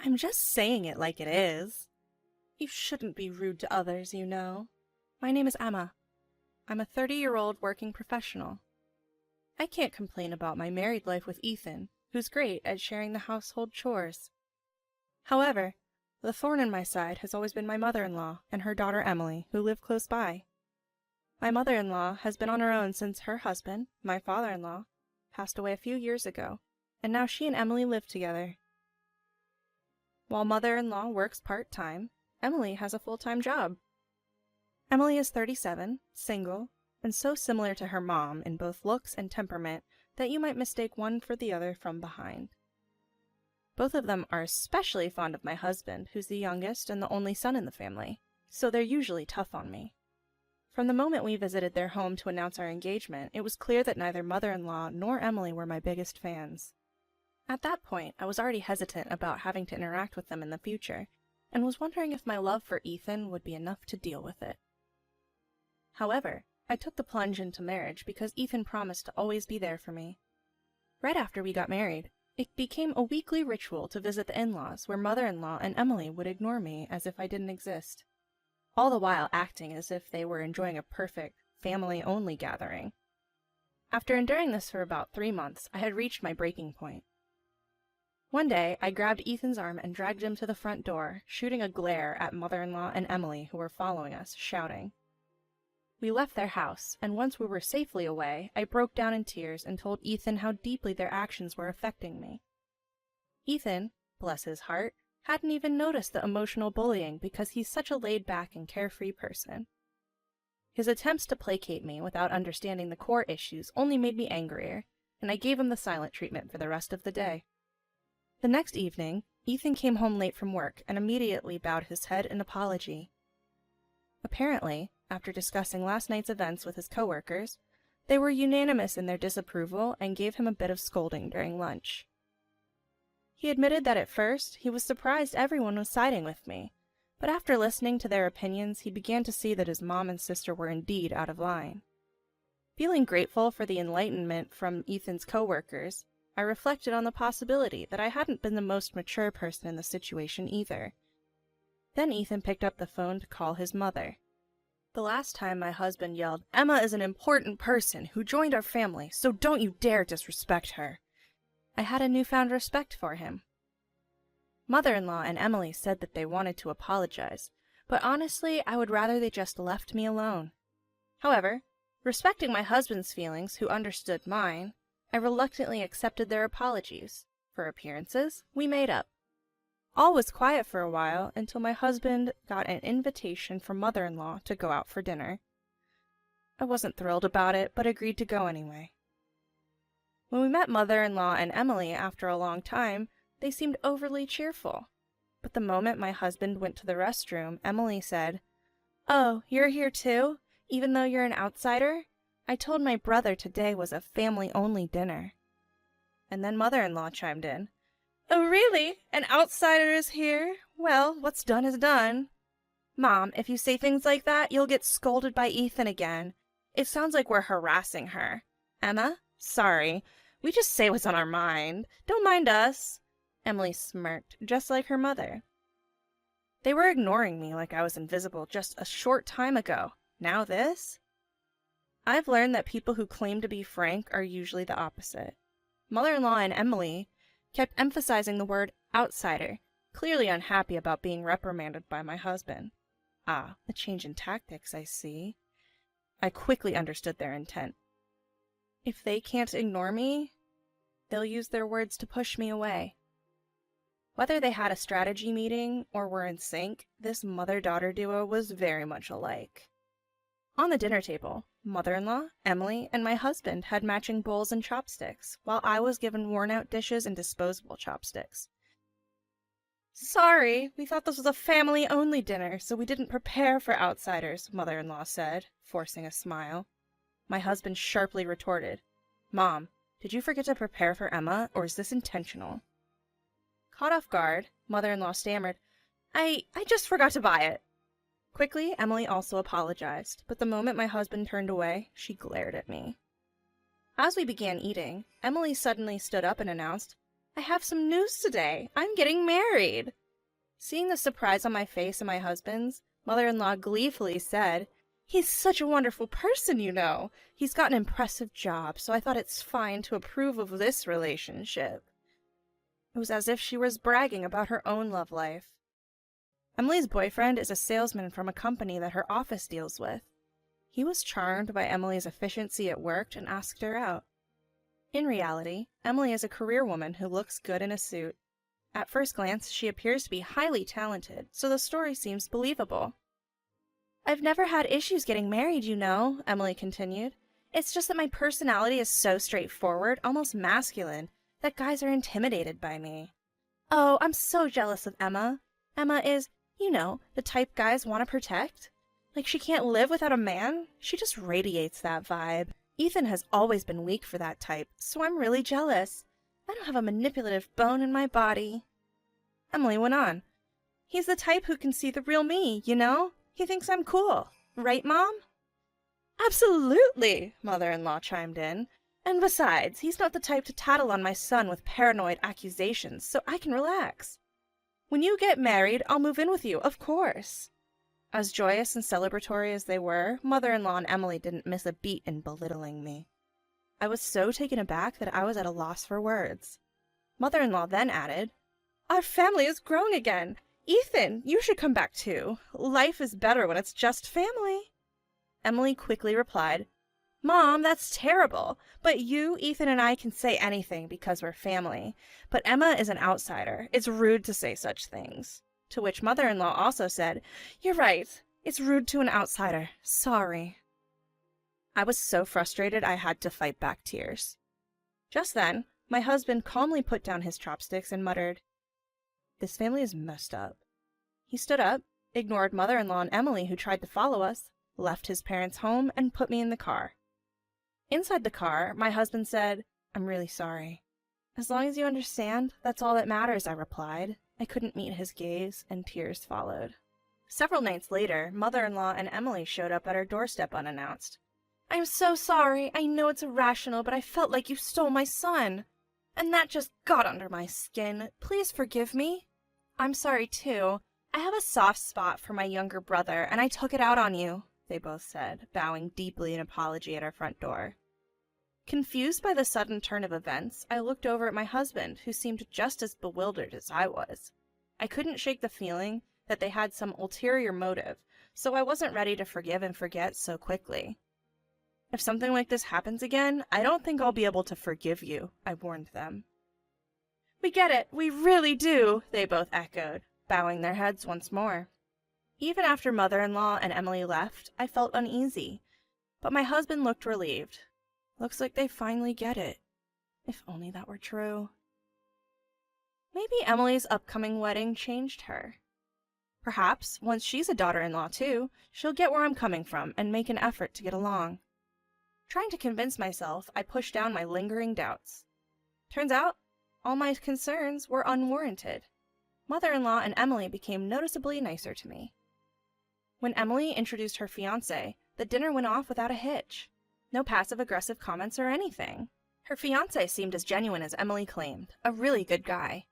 I'm just saying it like it is. You shouldn't be rude to others, you know. My name is Emma. I'm a 30-year-old working professional. I can't complain about my married life with Ethan, who's great at sharing the household chores. However, the thorn in my side has always been my mother-in-law and her daughter Emily, who live close by. My mother-in-law has been on her own since her husband, my father-in-law, passed away a few years ago, and now she and Emily live together. While mother-in-law works part-time, Emily has a full-time job. Emily is 37, single, and so similar to her mom in both looks and temperament that you might mistake one for the other from behind. Both of them are especially fond of my husband, who's the youngest and the only son in the family, so they're usually tough on me. From the moment we visited their home to announce our engagement, it was clear that neither mother-in-law nor Emily were my biggest fans. At that point, I was already hesitant about having to interact with them in the future, and was wondering if my love for Ethan would be enough to deal with it. However, I took the plunge into marriage because Ethan promised to always be there for me. Right after we got married, it became a weekly ritual to visit the in-laws where mother-in-law and Emily would ignore me as if I didn't exist, all the while acting as if they were enjoying a perfect, family-only gathering. After enduring this for about 3 months, I had reached my breaking point. One day, I grabbed Ethan's arm and dragged him to the front door, shooting a glare at mother-in-law and Emily who were following us, shouting. We left their house, and once we were safely away, I broke down in tears and told Ethan how deeply their actions were affecting me. Ethan, bless his heart, hadn't even noticed the emotional bullying because he's such a laid-back and carefree person. His attempts to placate me without understanding the core issues only made me angrier, and I gave him the silent treatment for the rest of the day. The next evening, Ethan came home late from work and immediately bowed his head in apology. Apparently, after discussing last night's events with his coworkers, they were unanimous in their disapproval and gave him a bit of scolding during lunch. He admitted that at first he was surprised everyone was siding with me, but after listening to their opinions, he began to see that his mom and sister were indeed out of line. Feeling grateful for the enlightenment from Ethan's coworkers, I reflected on the possibility that I hadn't been the most mature person in the situation either. Then Ethan picked up the phone to call his mother. The last time my husband yelled, "Emma is an important person who joined our family, so don't you dare disrespect her," I had a newfound respect for him. Mother-in-law and Emily said that they wanted to apologize, but honestly, I would rather they just left me alone. However, respecting my husband's feelings, who understood mine, I reluctantly accepted their apologies. For appearances, we made up. All was quiet for a while until my husband got an invitation from mother-in-law to go out for dinner. I wasn't thrilled about it, but agreed to go anyway. When we met mother-in-law and Emily after a long time, they seemed overly cheerful. But the moment my husband went to the restroom, Emily said, "Oh, you're here too, even though you're an outsider? I told my brother today was a family-only dinner." And then mother-in-law chimed in, "Oh, really? An outsider is here? Well, what's done is done. Mom, if you say things like that, you'll get scolded by Ethan again. It sounds like we're harassing her. Emma, sorry. We just say what's on our mind. Don't mind us." Emily smirked, just like her mother. They were ignoring me like I was invisible just a short time ago. Now this? I've learned that people who claim to be frank are usually the opposite. Mother-in-law and Emily kept emphasizing the word outsider, clearly unhappy about being reprimanded by my husband. Ah, a change in tactics, I see. I quickly understood their intent. If they can't ignore me, they'll use their words to push me away. Whether they had a strategy meeting or were in sync, this mother-daughter duo was very much alike. On the dinner table, mother-in-law, Emily, and my husband had matching bowls and chopsticks, while I was given worn-out dishes and disposable chopsticks. "Sorry, we thought this was a family-only dinner, so we didn't prepare for outsiders," mother-in-law said, forcing a smile. My husband sharply retorted, "Mom, did you forget to prepare for Emma, or is this intentional?" Caught off guard, mother-in-law stammered, I just forgot to buy it." Quickly, Emily also apologized, but the moment my husband turned away, she glared at me. As we began eating, Emily suddenly stood up and announced, I have some news today. I'm getting married. Seeing the surprise on my face and my husband's, mother-in-law gleefully said, "He's such a wonderful person, you know. He's got an impressive job, so I thought it's fine to approve of this relationship." It was as if she was bragging about her own love life. Emily's boyfriend is a salesman from a company that her office deals with. He was charmed by Emily's efficiency at work and asked her out. In reality, Emily is a career woman who looks good in a suit. At first glance, she appears to be highly talented, so the story seems believable. "I've never had issues getting married, you know," Emily continued. "It's just that my personality is so straightforward, almost masculine, that guys are intimidated by me. Oh, I'm so jealous of Emma. Emma is, you know, the type guys want to protect. Like she can't live without a man. She just radiates that vibe. Ethan has always been weak for that type, so I'm really jealous. I don't have a manipulative bone in my body." Emily went on. "He's the type who can see the real me, you know? He thinks I'm cool. Right, Mom?" "Absolutely," mother-in-law chimed in. "And besides, he's not the type to tattle on my son with paranoid accusations, so I can relax. When you get married, I'll move in with you, of course." As joyous and celebratory as they were, mother-in-law and Emily didn't miss a beat in belittling me. I was so taken aback that I was at a loss for words. Mother-in-law then added, "Our family is growing again. Ethan, you should come back too. Life is better when it's just family." Emily quickly replied, "Mom, that's terrible. But you, Ethan, and I can say anything because we're family. But Emma is an outsider. It's rude to say such things." To which mother-in-law also said, "You're right. It's rude to an outsider. Sorry." I was so frustrated I had to fight back tears. Just then, my husband calmly put down his chopsticks and muttered, "This family is messed up." He stood up, ignored mother-in-law and Emily who tried to follow us, left his parents' home, and put me in the car. Inside the car, my husband said, "I'm really sorry." "As long as you understand, that's all that matters," I replied. I couldn't meet his gaze, and tears followed. Several nights later, mother-in-law and Emily showed up at our doorstep unannounced. "I'm so sorry. I know it's irrational, but I felt like you stole my son. And that just got under my skin. Please forgive me." "I'm sorry, too. I have a soft spot for my younger brother, and I took it out on you," they both said, bowing deeply in apology at our front door. Confused by the sudden turn of events, I looked over at my husband, who seemed just as bewildered as I was. I couldn't shake the feeling that they had some ulterior motive, so I wasn't ready to forgive and forget so quickly. "If something like this happens again, I don't think I'll be able to forgive you," I warned them. "We get it, we really do," they both echoed, bowing their heads once more. Even after mother-in-law and Emily left, I felt uneasy, but my husband looked relieved. Looks like they finally get it. If only that were true. Maybe Emily's upcoming wedding changed her. Perhaps, once she's a daughter-in-law too, she'll get where I'm coming from and make an effort to get along. Trying to convince myself, I pushed down my lingering doubts. Turns out, all my concerns were unwarranted. Mother-in-law and Emily became noticeably nicer to me. When Emily introduced her fiancé, the dinner went off without a hitch. No passive-aggressive comments or anything. Her fiancé seemed as genuine as Emily claimed, a really good guy.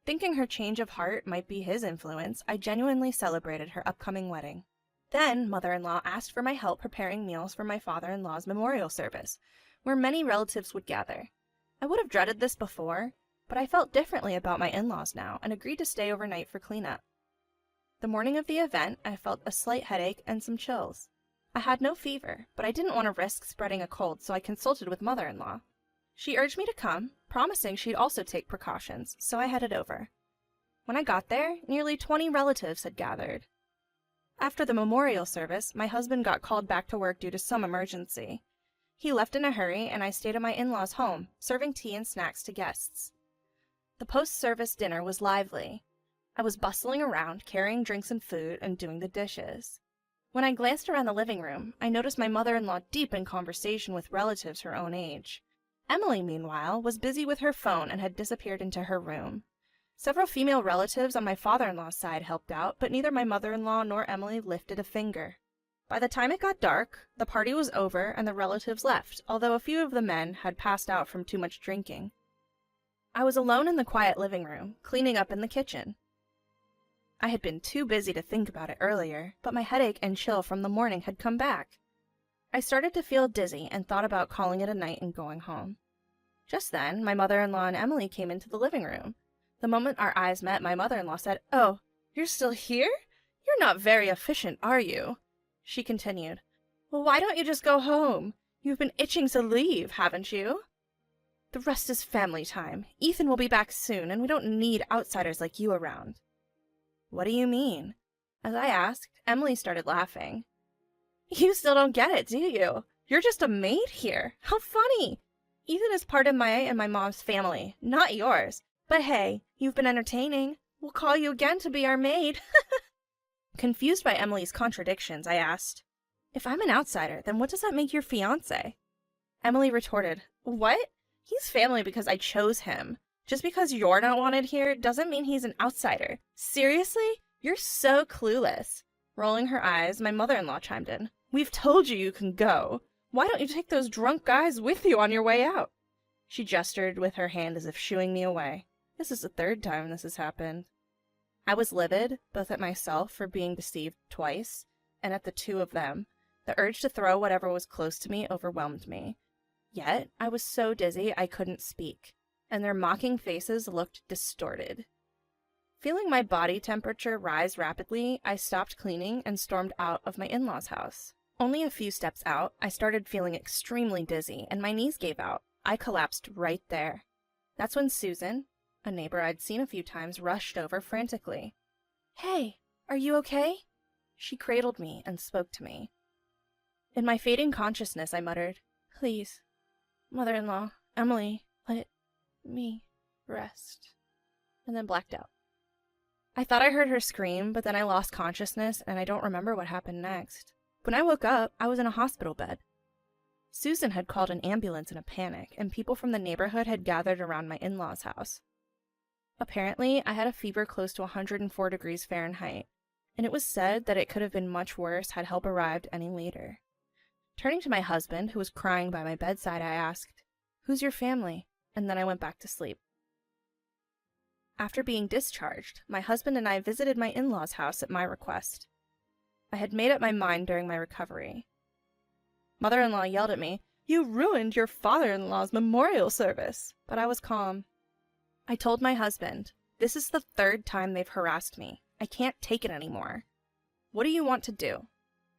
Thinking her change of heart might be his influence, I genuinely celebrated her upcoming wedding. Then, mother-in-law asked for my help preparing meals for my father-in-law's memorial service, where many relatives would gather. I would have dreaded this before, but I felt differently about my in-laws now and agreed to stay overnight for cleanup. The morning of the event, I felt a slight headache and some chills. I had no fever, but I didn't want to risk spreading a cold, so I consulted with mother-in-law. She urged me to come, promising she'd also take precautions, so I headed over. When I got there, nearly 20 relatives had gathered. After the memorial service, my husband got called back to work due to some emergency. He left in a hurry, and I stayed at my in-laws' home, serving tea and snacks to guests. The post-service dinner was lively. I was bustling around, carrying drinks and food, and doing the dishes. When I glanced around the living room, I noticed my mother-in-law deep in conversation with relatives her own age. Emily, meanwhile, was busy with her phone and had disappeared into her room. Several female relatives on my father-in-law's side helped out, but neither my mother-in-law nor Emily lifted a finger. By the time it got dark, the party was over and the relatives left, although a few of the men had passed out from too much drinking. I was alone in the quiet living room, cleaning up in the kitchen. I had been too busy to think about it earlier, but my headache and chill from the morning had come back. I started to feel dizzy and thought about calling it a night and going home. Just then, my mother-in-law and Emily came into the living room. The moment our eyes met, my mother-in-law said, "Oh, you're still here? You're not very efficient, are you?" She continued, "Well, why don't you just go home? You've been itching to leave, haven't you? The rest is family time. Ethan will be back soon, and we don't need outsiders like you around." "What do you mean?" As I asked, Emily started laughing. "You still don't get it, do you? You're just a maid here. How funny! Ethan is part of my and my mom's family, not yours. But hey, you've been entertaining. We'll call you again to be our maid." Confused by Emily's contradictions, I asked, "If I'm an outsider, then what does that make your fiancé?" Emily retorted, "What? He's family because I chose him. Just because you're not wanted here doesn't mean he's an outsider. Seriously? You're so clueless." Rolling her eyes, my mother-in-law chimed in, "We've told you can go. Why don't you take those drunk guys with you on your way out?" She gestured with her hand as if shooing me away. This is the third time this has happened. I was livid, both at myself for being deceived twice, and at the two of them. The urge to throw whatever was close to me overwhelmed me. Yet, I was so dizzy I couldn't speak, and their mocking faces looked distorted. Feeling my body temperature rise rapidly, I stopped cleaning and stormed out of my in-laws' house. Only a few steps out, I started feeling extremely dizzy, and my knees gave out. I collapsed right there. That's when Susan, a neighbor I'd seen a few times, rushed over frantically. "Hey, are you okay?" She cradled me and spoke to me. In my fading consciousness, I muttered, "Please, mother-in-law, Emily, let me rest," and then blacked out. I thought I heard her scream, but then I lost consciousness and I don't remember what happened next. When I woke up, I was in a hospital bed. Susan had called an ambulance in a panic, and people from the neighborhood had gathered around my in-laws' house. Apparently, I had a fever close to 104 degrees Fahrenheit, and it was said that it could have been much worse had help arrived any later. Turning to my husband, who was crying by my bedside, I asked, "Who's your family?" And then I went back to sleep. After being discharged, my husband and I visited my in-laws' house at my request. I had made up my mind during my recovery. Mother-in-law yelled at me, "You ruined your father-in-law's memorial service," but I was calm. I told my husband, "This is the third time they've harassed me. I can't take it anymore. What do you want to do?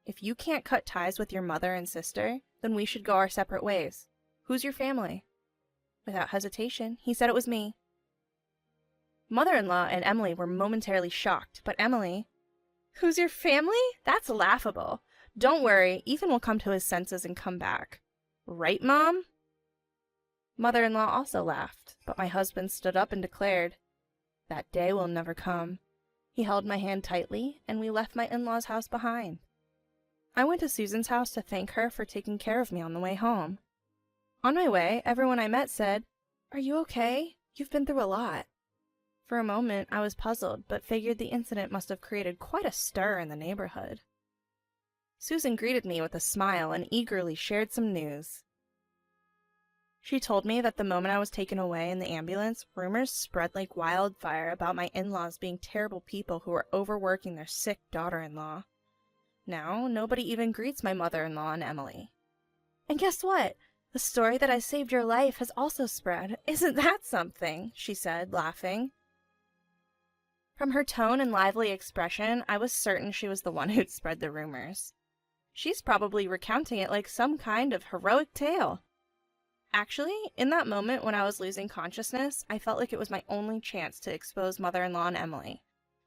If you can't cut ties with your mother and sister, then we should go our separate ways. Who's your family?" Without hesitation, he said it was me. Mother-in-law and Emily were momentarily shocked, but Emily, "Who's your family? That's laughable. Don't worry, Ethan will come to his senses and come back. Right, Mom?" Mother-in-law also laughed, but my husband stood up and declared, "That day will never come." He held my hand tightly, and we left my in-laws' house behind. I went to Susan's house to thank her for taking care of me on the way home. On my way, everyone I met said, "Are you okay? You've been through a lot." For a moment, I was puzzled, but figured the incident must have created quite a stir in the neighborhood. Susan greeted me with a smile and eagerly shared some news. She told me that the moment I was taken away in the ambulance, rumors spread like wildfire about my in-laws being terrible people who were overworking their sick daughter-in-law. Now, nobody even greets my mother-in-law and Emily. "And guess what? The story that I saved your life has also spread. Isn't that something?" she said, laughing. From her tone and lively expression, I was certain she was the one who'd spread the rumors. She's probably recounting it like some kind of heroic tale. Actually, in that moment when I was losing consciousness, I felt like it was my only chance to expose mother-in-law and Emily.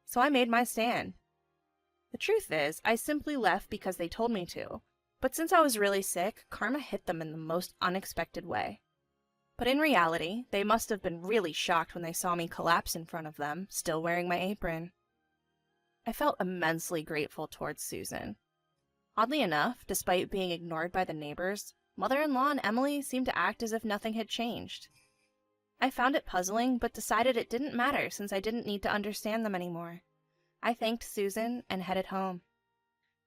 So I made my stand. The truth is, I simply left because they told me to. But since I was really sick, karma hit them in the most unexpected way. But in reality, they must have been really shocked when they saw me collapse in front of them, still wearing my apron. I felt immensely grateful towards Susan. Oddly enough, despite being ignored by the neighbors, mother-in-law and Emily seemed to act as if nothing had changed. I found it puzzling, but decided it didn't matter since I didn't need to understand them anymore. I thanked Susan and headed home.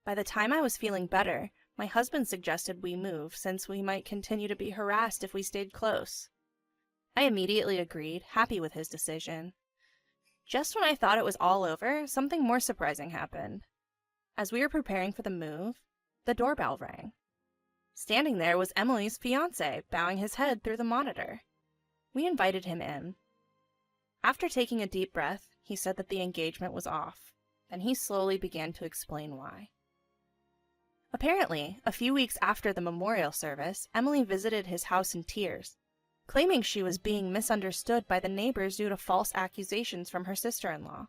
By the time I was feeling better, my husband suggested we move since we might continue to be harassed if we stayed close. I immediately agreed, happy with his decision. Just when I thought it was all over, something more surprising happened. As we were preparing for the move, the doorbell rang. Standing there was Emily's fiancé, bowing his head through the monitor. We invited him in. After taking a deep breath, he said that the engagement was off. Then he slowly began to explain why. Apparently, a few weeks after the memorial service, Emily visited his house in tears, claiming she was being misunderstood by the neighbors due to false accusations from her sister-in-law.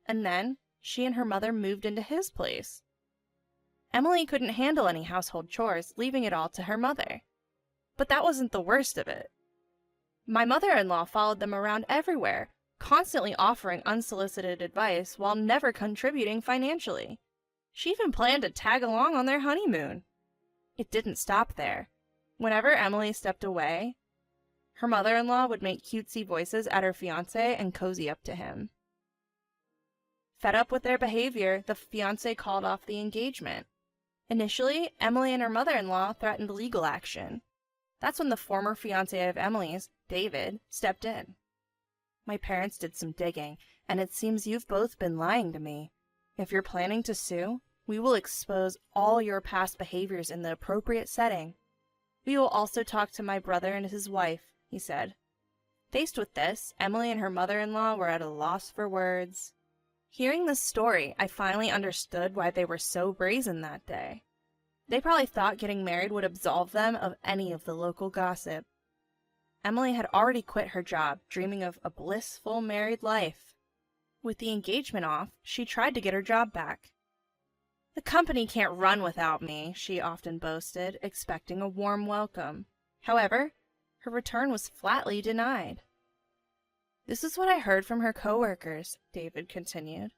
And then, she and her mother moved into his place. Emily couldn't handle any household chores, leaving it all to her mother. But that wasn't the worst of it. My mother-in-law followed them around everywhere, constantly offering unsolicited advice while never contributing financially. She even planned to tag along on their honeymoon. It didn't stop there. Whenever Emily stepped away, her mother-in-law would make cutesy voices at her fiancé and cozy up to him. Fed up with their behavior, the fiancé called off the engagement. Initially, Emily and her mother-in-law threatened legal action. That's when the former fiancé of Emily's, David, stepped in. My parents did some digging, and it seems you've both been lying to me. If you're planning to sue, we will expose all your past behaviors in the appropriate setting. We will also talk to my brother and his wife, he said. Faced with this, Emily and her mother-in-law were at a loss for words. Hearing this story, I finally understood why they were so brazen that day. They probably thought getting married would absolve them of any of the local gossip. Emily had already quit her job, dreaming of a blissful married life. With the engagement off, she tried to get her job back. "The company can't run without me," she often boasted, expecting a warm welcome. However, her return was flatly denied. "This is what I heard from her coworkers," David continued.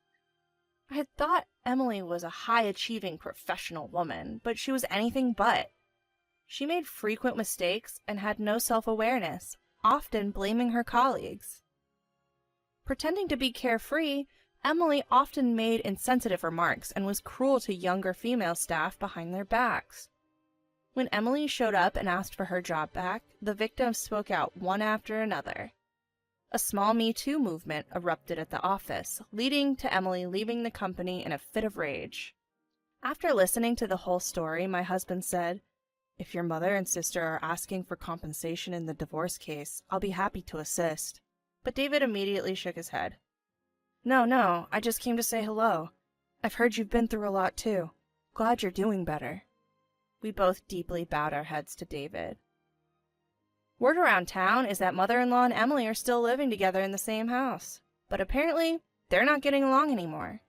"I had thought Emily was a high-achieving professional woman, but she was anything but. She made frequent mistakes and had no self-awareness, often blaming her colleagues. Pretending to be carefree, Emily often made insensitive remarks and was cruel to younger female staff behind their backs. When Emily showed up and asked for her job back, the victims spoke out one after another. A small Me Too movement erupted at the office, leading to Emily leaving the company in a fit of rage. After listening to the whole story, my husband said, "If your mother and sister are asking for compensation in the divorce case, I'll be happy to assist." But David immediately shook his head. No, I just came to say hello. I've heard you've been through a lot too. Glad you're doing better." We both deeply bowed our heads to David. Word around town is that mother-in-law and Emily are still living together in the same house, but apparently they're not getting along anymore.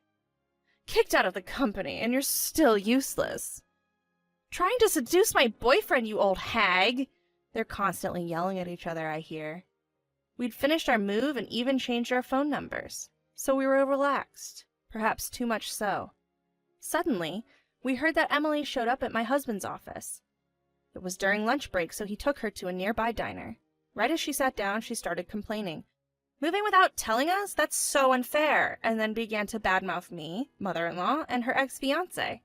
"Kicked out of the company, and you're still useless." "Trying to seduce my boyfriend, you old hag!" They're constantly yelling at each other, I hear. We'd finished our move and even changed our phone numbers, so we were relaxed, perhaps too much so. Suddenly, we heard that Emily showed up at my husband's office. It was during lunch break, so he took her to a nearby diner. Right as she sat down, she started complaining. "Moving without telling us? That's so unfair," and then began to badmouth me, mother-in-law, and her ex-fiancé.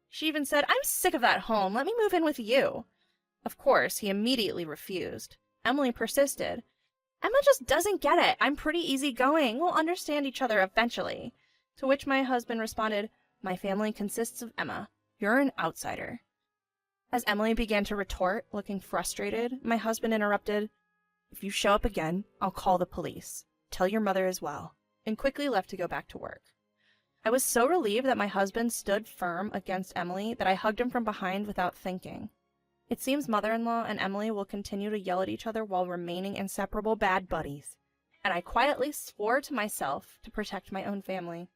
She even said, "I'm sick of that home. Let me move in with you." Of course, he immediately refused. Emily persisted. "Emma just doesn't get it. I'm pretty easygoing. We'll understand each other eventually." To which my husband responded, "My family consists of Emma. You're an outsider." As Emily began to retort, looking frustrated, my husband interrupted, "If you show up again, I'll call the police. Tell your mother as well," and quickly left to go back to work. I was so relieved that my husband stood firm against Emily that I hugged him from behind without thinking. It seems mother-in-law and Emily will continue to yell at each other while remaining inseparable bad buddies, and I quietly swore to myself to protect my own family.